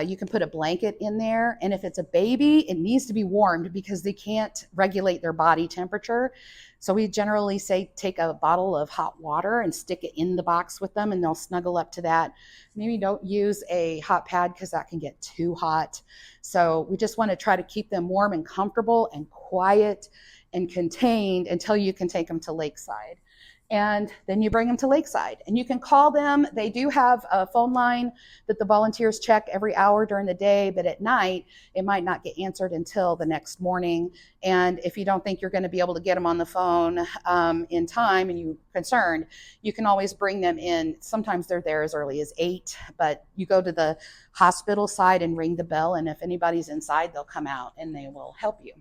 You can put a blanket in there. And if it's a baby, it needs to be warmed because they can't regulate their body temperature. So we generally say take a bottle of hot water and stick it in the box with them, and they'll snuggle up to that. Maybe don't use a hot pad because that can get too hot. So we just want to try to keep them warm and comfortable and quiet and contained until you can take them to Lakeside. And then you bring them to Lakeside, and you can call them. They do have a phone line that the volunteers check every hour during the day, but at night it might not get answered until the next morning. And if you don't think you're going to be able to get them on the phone in time and you're concerned, you can always bring them in. Sometimes they're there as early as 8, but you go to the hospital side and ring the bell, and if anybody's inside, they'll come out and they will help you.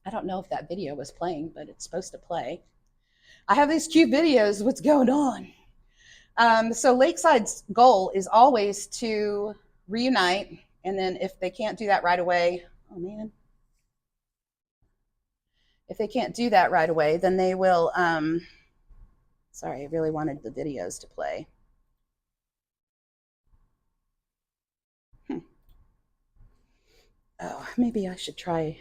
I don't know if that video was playing, but it's supposed to play. I have these cute videos. What's going on? So Lakeside's goal is always to reunite. And then if they can't do that right away, oh man. If they can't do that right away, then they will, sorry, I really wanted the videos to play. Oh, maybe I should try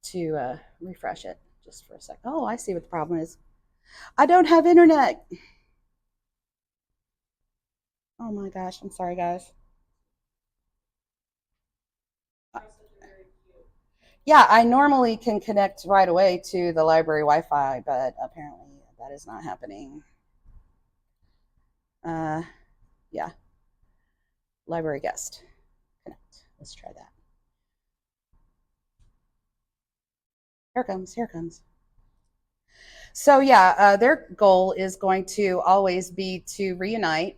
to refresh it just for a sec. Oh, I see what the problem is. I don't have internet. Oh my gosh, I'm sorry, guys. Yeah, I normally can connect right away to the library Wi-Fi, but apparently that is not happening. Yeah, library guest, connect. Let's try that. Here it comes, here it comes. So yeah, their goal is going to always be to reunite.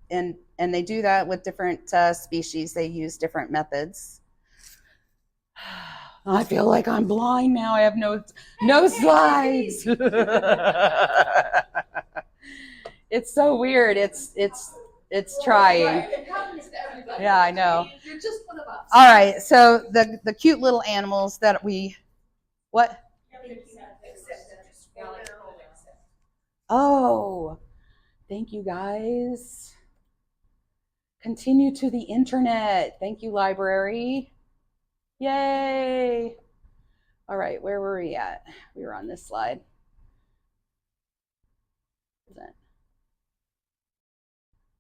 And they do that with different species. They use different methods. I feel like I'm blind now. I have no slides. It's so weird. It's trying. It happens to everybody. Yeah, I know. You're just one of us. All right. So the cute little animals that we what? Oh, thank you guys. Continue to the internet. Thank you, library. Yay. All right, where were we at? We were on this slide.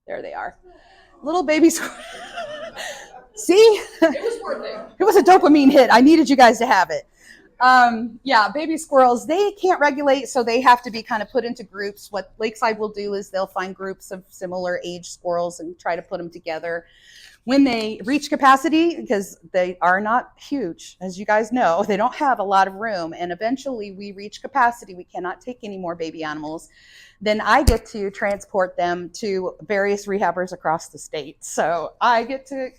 There they are. Little baby squirrel. See? It was worth it. It was a dopamine hit. I needed you guys to have it. Yeah, baby squirrels, they can't regulate, so they have to be kind of put into groups. What Lakeside will do is they'll find groups of similar age squirrels and try to put them together. When they reach capacity, because they are not huge, as you guys know, they don't have a lot of room, and eventually we reach capacity, we cannot take any more baby animals, then I get to transport them to various rehabbers across the state. So I get to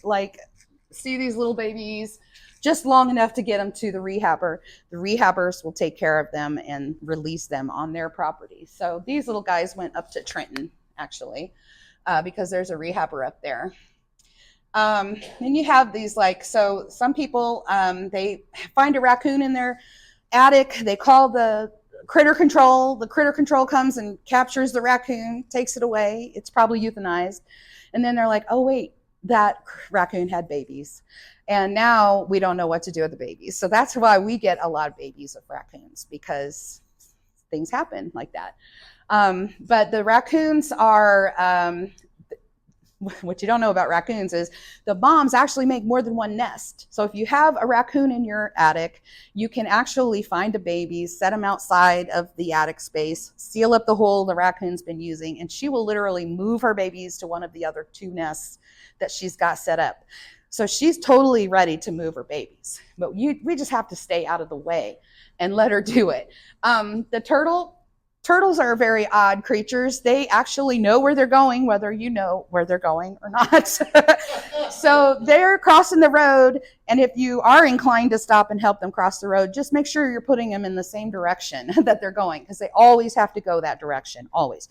see these little babies just long enough to get them to the rehabber. The rehabbers will take care of them and release them on their property. So these little guys went up to Trenton, actually, because there's a rehabber up there. And you have these like, so some people, they find a raccoon in their attic. They call the critter control. The critter control comes and captures the raccoon, takes it away. It's probably euthanized. And then they're like, oh, wait, that raccoon had babies. And now we don't know what to do with the babies. So that's why we get a lot of babies of raccoons, because things happen like that. But the raccoons are, what you don't know about raccoons is the moms actually make more than one nest. So if you have a raccoon in your attic, you can actually find the babies, set them outside of the attic space, seal up the hole the raccoon's been using, and she will literally move her babies to one of the other 2 nests that she's got set up. So she's totally ready to move her babies, but we just have to stay out of the way and let her do it. The turtles are very odd creatures. They actually know where they're going, whether you know where they're going or not. So they're crossing the road, and if you are inclined to stop and help them cross the road, just make sure you're putting them in the same direction that they're going, because they always have to go that direction, always.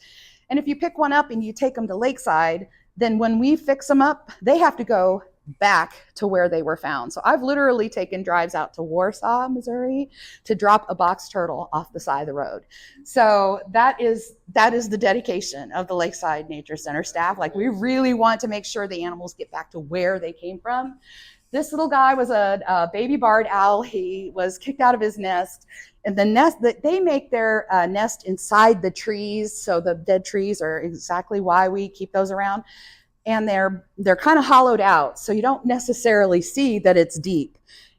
And if you pick one up and you take them to Lakeside, then when we fix them up, they have to go back to where they were found. So I've literally taken drives out to Warsaw, Missouri, to drop a box turtle off the side of the road. So that is the dedication of the Lakeside Nature Center staff. Like, we really want to make sure the animals get back to where they came from. This little guy was a baby barred owl. He was kicked out of his nest. And the nest that they make their nest inside the trees. So the dead trees are exactly why we keep those around. And they're kind of hollowed out, so you don't necessarily see that it's deep.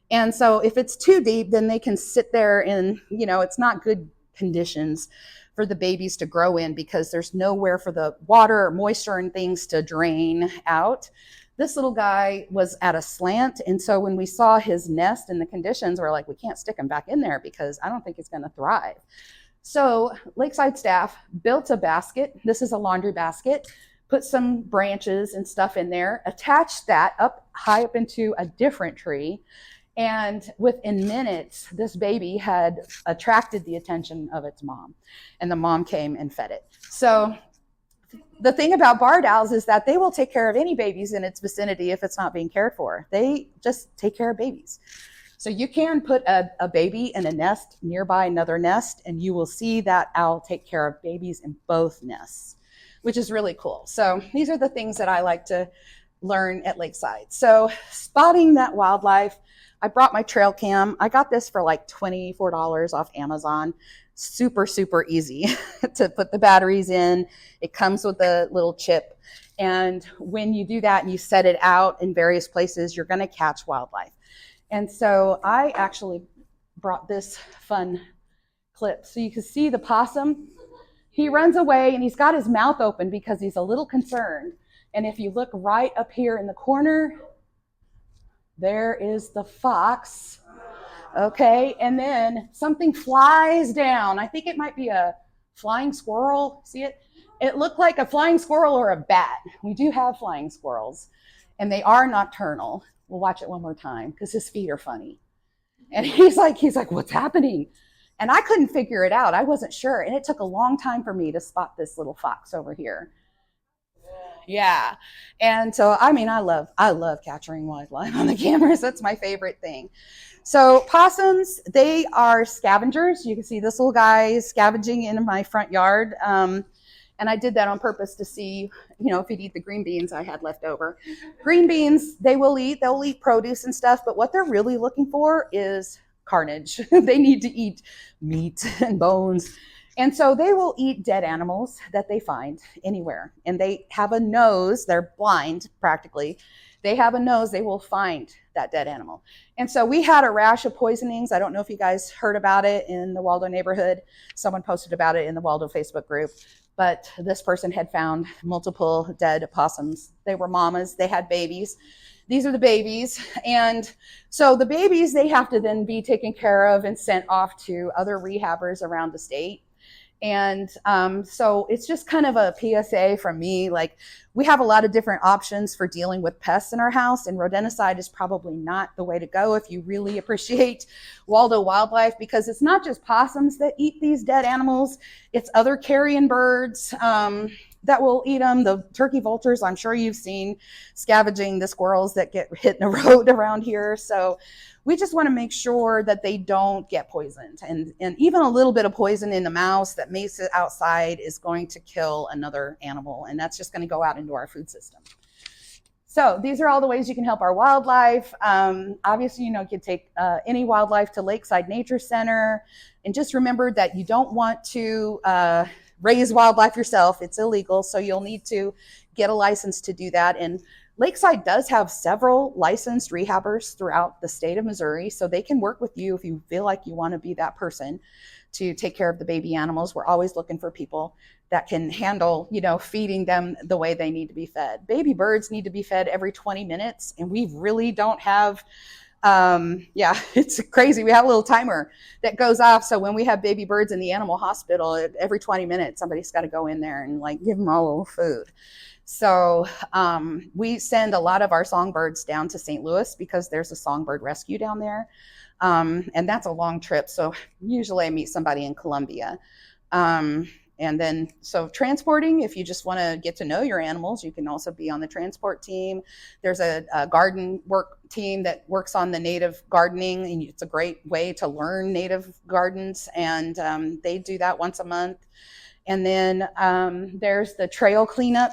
And so if it's too deep, then they can sit there in, it's not good conditions for the babies to grow in, because there's nowhere for the water or moisture and things to drain out. This little guy was at a slant, and so when we saw his nest and the conditions, we're like, we can't stick him back in there because I don't think it's going to thrive. So Lakeside staff built a basket. This is a laundry basket. Put some branches and stuff in there, attached that up high up into a different tree. And within minutes, this baby had attracted the attention of its mom, and the mom came and fed it. So the thing about barred owls is that they will take care of any babies in its vicinity if it's not being cared for. They just take care of babies. So you can put a baby in a nest nearby another nest, and you will see that owl take care of babies in both nests, which is really cool. So these are the things that I like to learn at Lakeside. So spotting that wildlife, I brought my trail cam. I got this for like $24 off Amazon. Super, super easy to put the batteries in. It comes with a little chip. And when you do that and you set it out in various places, you're gonna catch wildlife. And so I actually brought this fun clip. So you can see the possum. He runs away and he's got his mouth open because he's a little concerned. And if you look right up here in the corner, there is the fox. Okay, and then something flies down. I think it might be a flying squirrel. See it? It looked like a flying squirrel or a bat. We do have flying squirrels, and they are nocturnal. We'll watch it one more time because his feet are funny. And he's like, what's happening? And I couldn't figure it out. I wasn't sure. And it took a long time for me to spot this little fox over here. Yeah. And so, I mean, I love capturing wildlife on the cameras. That's my favorite thing. So possums, they are scavengers. You can see this little guy scavenging in my front yard. And I did that on purpose to see, if he'd eat the green beans I had left over. Green beans, they'll eat produce and stuff, but what they're really looking for is carnage. They need to eat meat and bones. And so they will eat dead animals that they find anywhere. And they have a nose, they're blind practically. They have a nose, they will find that dead animal. And so we had a rash of poisonings. I don't know if you guys heard about it in the Waldo neighborhood. Someone posted about it in the Waldo Facebook group. But this person had found multiple dead possums. They were mamas, they had babies. These are the babies. And so the babies, they have to then be taken care of and sent off to other rehabbers around the state. And so it's just kind of a PSA from me. Like, we have a lot of different options for dealing with pests in our house, and rodenticide is probably not the way to go if you really appreciate Waldo wildlife, because it's not just possums that eat these dead animals. It's other carrion birds that that will eat them. The turkey vultures, I'm sure you've seen scavenging the squirrels that get hit in the road around here. So we just want to make sure that they don't get poisoned. And even a little bit of poison in the mouse that makes it outside is going to kill another animal. And that's just going to go out into our food system. So these are all the ways you can help our wildlife. Obviously, you can take any wildlife to Lakeside Nature Center. And just remember that you don't want to raise wildlife yourself. It's illegal. So you'll need to get a license to do that. And Lakeside does have several licensed rehabbers throughout the state of Missouri. So they can work with you if you feel like you want to be that person to take care of the baby animals. We're always looking for people that can handle, feeding them the way they need to be fed. Baby birds need to be fed every 20 minutes, and we really don't have, it's crazy. We have a little timer that goes off. So when we have baby birds in the animal hospital, every 20 minutes, somebody's got to go in there and give them a little food. So we send a lot of our songbirds down to St. Louis because there's a songbird rescue down there. And that's a long trip. So usually I meet somebody in Columbia. And then, so transporting, if you just want to get to know your animals, you can also be on the transport team. There's a garden work team that works on the native gardening, and it's a great way to learn native gardens. And they do that once a month. And then there's the trail cleanup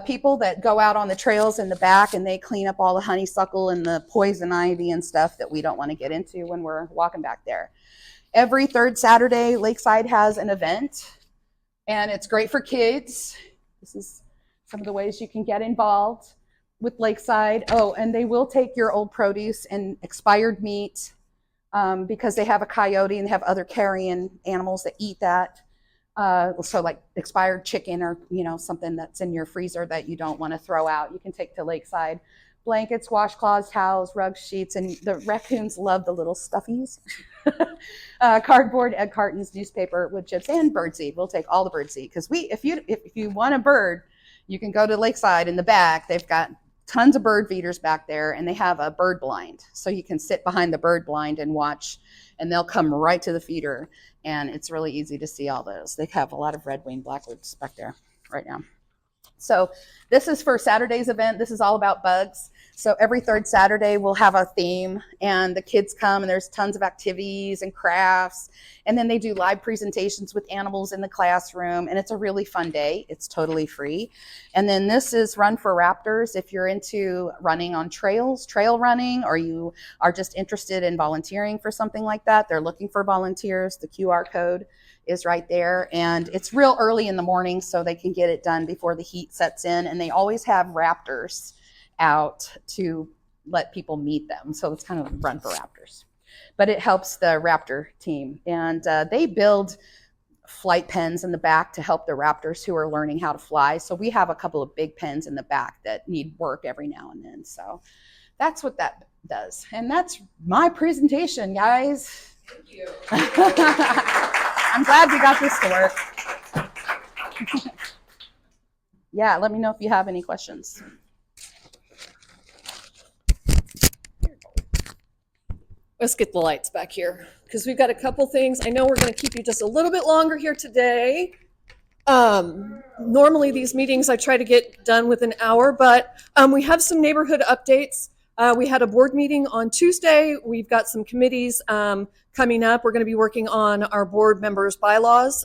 people that go out on the trails in the back, and they clean up all the honeysuckle and the poison ivy and stuff that we don't want to get into when we're walking back there. Every third Saturday, Lakeside has an event, and it's great for kids. This is some of the ways you can get involved with Lakeside. Oh, and they will take your old produce and expired meat because they have a coyote and they have other carrion animals that eat that. So like expired chicken or, something that's in your freezer that you don't want to throw out, you can take to Lakeside. Blankets, washcloths, towels, rugs, sheets, and the raccoons love the little stuffies. Cardboard, egg cartons, newspaper, wood chips, and birdseed. We'll take all the birdseed because if you want a bird, you can go to Lakeside in the back. They've got tons of bird feeders back there, and they have a bird blind, so you can sit behind the bird blind and watch, and they'll come right to the feeder, and it's really easy to see all those. They have a lot of red-winged blackbirds back there right now. So this is for Saturday's event. This is all about bugs. So every third Saturday we'll have a theme, and the kids come, and there's tons of activities and crafts, and then they do live presentations with animals in the classroom, and it's a really fun day. It's totally free. And then this is Run for Raptors. If you're into running on trails, trail running, or you are just interested in volunteering for something like that, they're looking for volunteers. The QR code is right there, and it's real early in the morning so they can get it done before the heat sets in, and they always have raptors out to let people meet them. So it's kind of Run for Raptors, but it helps the raptor team, and they build flight pens in the back to help the raptors who are learning how to fly. So we have a couple of big pens in the back that need work every now and then. So that's what that does, and that's my presentation, guys. Thank you. I'm glad we got this to work. Yeah, let me know if you have any questions. Let's get the lights back here because we've got a couple things. I know we're going to keep you just a little bit longer here today. Normally these meetings I try to get done with an hour, but we have some neighborhood updates. We had a board meeting on Tuesday. We've got some committees coming up. We're going to be working on our board members' bylaws.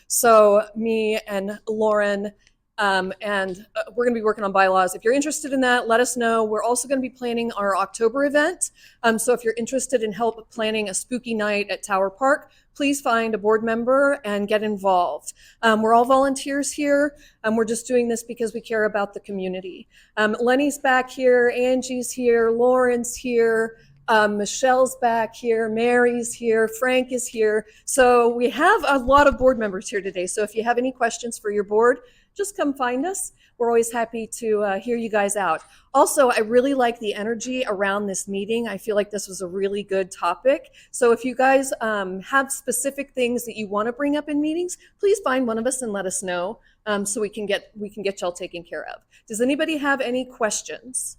So me and Lauren, we're going to be working on bylaws. If you're interested in that, let us know. We're also going to be planning our October event. So if you're interested in help planning a spooky night at Tower Park, please find a board member and get involved. We're all volunteers here. We're just doing this because we care about the community. Lenny's back here, Angie's here, Lauren's here, Michelle's back here, Mary's here, Frank is here. So we have a lot of board members here today. So if you have any questions for your board, just come find us. We're always happy to hear you guys out. Also, I really like the energy around this meeting. I feel like this was a really good topic. So if you guys have specific things that you want to bring up in meetings, please find one of us and let us know so we can get y'all taken care of. Does anybody have any questions?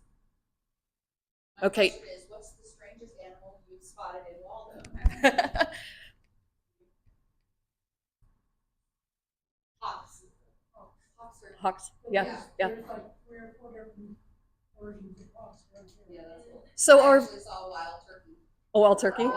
Okay. What's the strangest animal you've spotted in Waldo? Hawks. Yeah, yeah. So our wild turkey.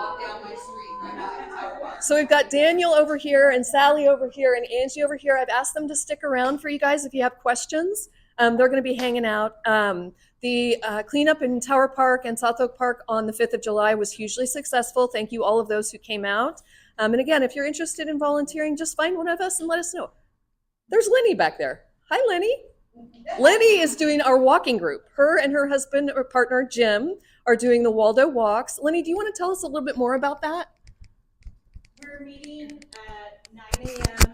So we've got Daniel over here and Sally over here and Angie over here. I've asked them to stick around for you guys if you have questions. They're going to be hanging out. The cleanup in Tower Park and South Oak Park on the 5th of July was hugely successful. Thank you all of those who came out. And again, if you're interested in volunteering, just find one of us and let us know. There's Lenny back there. Hi, Lenny. Lenny is doing our walking group. Her and her husband or partner, Jim, are doing the Waldo walks. Lenny, do you want to tell us a little bit more about that? We're meeting at 9 a.m.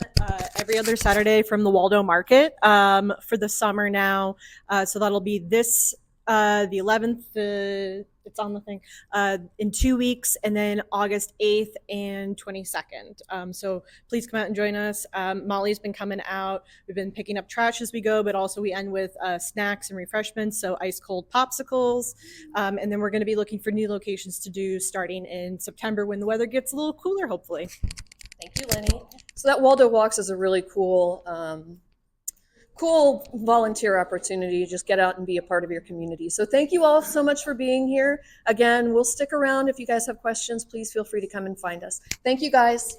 Every other Saturday from the Waldo Market for the summer now. So that'll be this, the 11th, it's on the thing, in 2 weeks, and then August 8th and 22nd. So please come out and join us. Molly's been coming out. We've been picking up trash as we go, but also we end with snacks and refreshments, so ice cold popsicles. And then we're going to be looking for new locations to do starting in September when the weather gets a little cooler, hopefully. Thank you, Lenny. So that Waldo Walks is a really cool volunteer opportunity to just get out and be a part of your community. So thank you all so much for being here. Again, we'll stick around. If you guys have questions, please feel free to come and find us. Thank you, guys.